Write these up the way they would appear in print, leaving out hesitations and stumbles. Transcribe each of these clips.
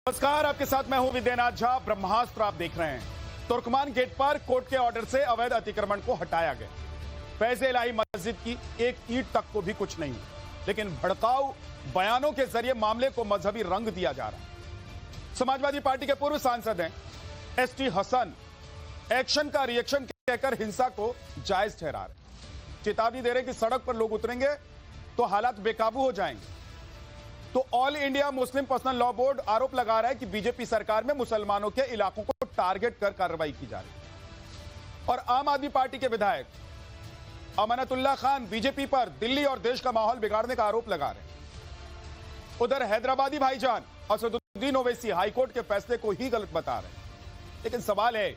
नमस्कार, आपके साथ मैं हूं विद्यानाथ झा। ब्रह्मास्त्र आप देख रहे हैं। तुर्कमान गेट पर कोर्ट के ऑर्डर से अवैध अतिक्रमण को हटाया गया। फैज़ इलाही मस्जिद की एक ईंट तक को भी कुछ नहीं, लेकिन भड़काऊ बयानों के जरिए मामले को मजहबी रंग दिया जा रहा है। समाजवादी पार्टी के पूर्व सांसद हैं एसटी हसन एक्शन का रिएक्शन कहकर हिंसा को जायज ठहरा रहे, चेतावनी दे रहे कि सड़क पर लोग उतरेंगे तो हालात बेकाबू हो जाएंगे। तो all India Muslim personal law board आरोप लगा रहा है कि बीजेपी सरकार में मुसलमानों के इलाकों को टारगेट कर कार्रवाई की जा रही है। और आम आदमी पार्टी के विधायक अमानतुल्लाह खान बीजेपी पर दिल्ली और देश का माहौल बिगाड़ने का आरोप लगा रहे हैं। उधर हैदराबादी भाईजान असदुद्दीन ओवैसी हाईकोर्ट के फैसले को ही गलत बता रहे हैं। लेकिन सवाल है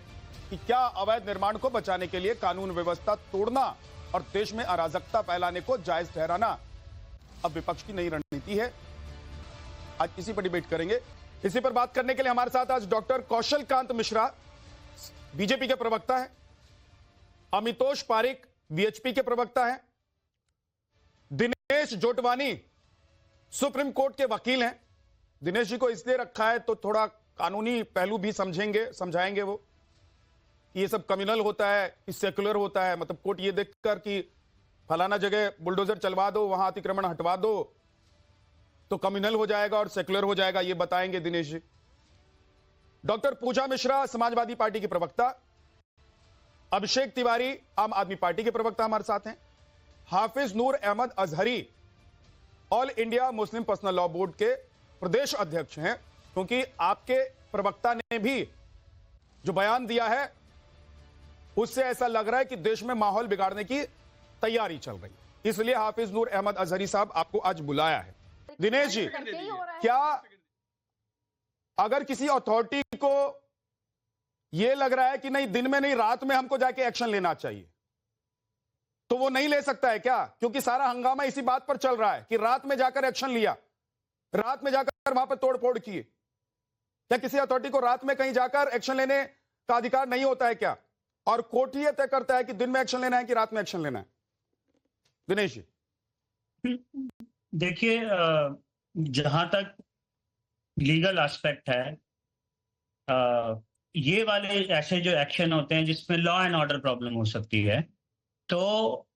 कि क्या अवैध निर्माण को बचाने के लिए कानून व्यवस्था तोड़ना और देश में अराजकता फैलाने को जायज ठहराना अब विपक्ष की नई रणनीति है? आज इसी पर डिबेट करेंगे। इसी पर बात करने के लिए हमारे साथ आज डॉक्टर कौशल कांत मिश्रा बीजेपी के प्रवक्ता हैं, अमितोष पारिक वीएचपी के प्रवक्ता हैं, दिनेश जोटवानी सुप्रीम कोर्ट के वकील हैं। दिनेश जी को इसलिए रखा है तो थोड़ा कानूनी पहलू भी समझाएंगे वो। ये सब कम्युनल होता है, सेक्युलर होता है, मतलब कोर्ट ये देखकर कि फलाना जगह बुलडोजर चलवा दो, वहां अतिक्रमण हटवा दो तो कम्युनल हो जाएगा और सेक्युलर हो जाएगा, ये बताएंगे दिनेश जी। डॉक्टर पूजा मिश्रा समाजवादी पार्टी के प्रवक्ता, अभिषेक तिवारी आम आदमी पार्टी के प्रवक्ता हमारे साथ हैं, Hafiz Noor Ahmad Azhari all India Muslim personal law board के प्रदेश अध्यक्ष हैं। क्योंकि आपके प्रवक्ता ने भी जो बयान दिया है उससे ऐसा लग रहा है कि देश में माहौल बिगाड़ने की तैयारी चल रही है, इसलिए हाफिज नूर अहमद अजहरी साहब आपको आज बुलाया है। दिनेश जी, क्या अगर किसी अथॉरिटी को यह लग रहा है कि नहीं दिन में नहीं रात में हमको जाके एक्शन लेना चाहिए तो वो नहीं ले सकता है क्या? क्योंकि सारा हंगामा इसी बात पर चल रहा है कि रात में जाकर एक्शन लिया, रात में जाकर वहां पर तोड़फोड़ किए। क्या किसी अथॉरिटी को रात में कहीं जाकर एक्शन लेने का अधिकार नहीं होता है क्या? और कोर्ट ही तय करता है कि दिन में एक्शन लेना है कि रात में एक्शन लेना है? दिनेश जी, देखिए, जहां तक लीगल एस्पेक्ट है, ये वाले ऐसे जो एक्शन होते हैं जिसमें लॉ एंड ऑर्डर प्रॉब्लम हो सकती है, तो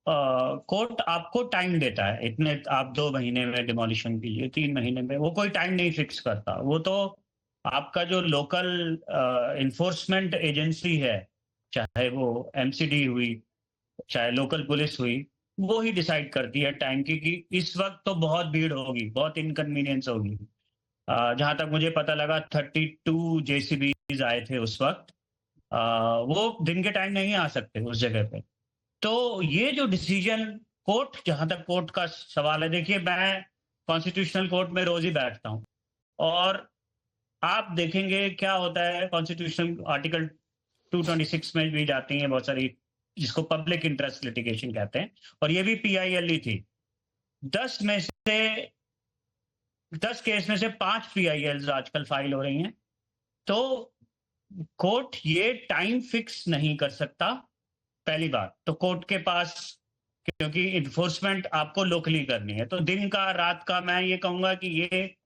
कोर्ट आपको टाइम देता है। इतने आप 2 महीने में डिमोलिशन कीजिए, 3 महीने में, वो कोई टाइम नहीं फिक्स करता। वो तो आपका जो लोकल इन्फोर्समेंट एजेंसी है, चाहे वो एमसीडी हुई, चाहे लोकल पुलिस हुई, वो ही डिसाइड करती है टाइम की कि इस वक्त तो बहुत भीड़ होगी, बहुत इनकन्वीनियंस होगी। जहां तक मुझे पता लगा 32 जेसीबीज आए थे उस वक्त। वो दिन के टाइम नहीं आ सकते उस जगह पे। तो ये जो डिसीजन कोर्ट, जहां तक कोर्ट का सवाल है, देखिए मैं कॉन्स्टिट्यूशनल कोर्ट में रोज ही बैठता हूँ और आप देखेंगे क्या होता है। कॉन्स्टिट्यूशनल आर्टिकल 226 में भी जाती हैं बहुत सारी, जिसको पब्लिक इंटरेस्ट लिटिगेशन कहते हैं, और ये भी PIL थी। 10 केस में से 5 PILs आजकल फाइल हो रही हैं। तो कोर्ट ये टाइम फिक्स नहीं कर सकता, पहली बात। तो कोर्ट के पास, क्योंकि इन्फोर्समेंट आपको लोकली करनी है, तो दिन का रात का, मैं ये कहूंगा कि ये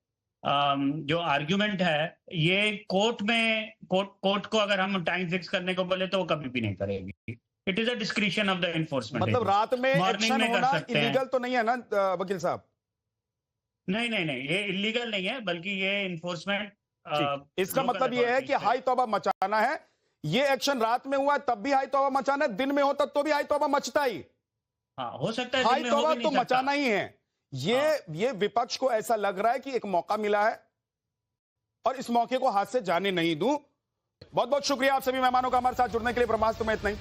जो आर्ग्यूमेंट है, ये कोर्ट को अगर हम टाइम फिक्स करने को बोले तो वो कभी भी नहीं करेगी। It is a discretion of the enforcement. मतलब रात में एक्शन होना इलीगल तो नहीं है ना वकील साहब? नहीं, ये इलीगल नहीं है, बल्कि ये एनफोर्समेंट, इसका मतलब ये है कि हाई तौबा मचाना है। ये एक्शन रात में हुआ तब भी हाई तौबा मचाना है, दिन में होता तो भी हाई तौबा मचता ही। हाँ, हो सकता है हाई तौबा तो मचाना ही है। ये विपक्ष को ऐसा लग रहा है कि एक मौका मिला है और इस मौके को हाथ से जाने नहीं दूं। बहुत बहुत शुक्रिया आप सभी मेहमानों का हमारे साथ जुड़ने के लिए। ब्रह्मास्त्र में इतना ही।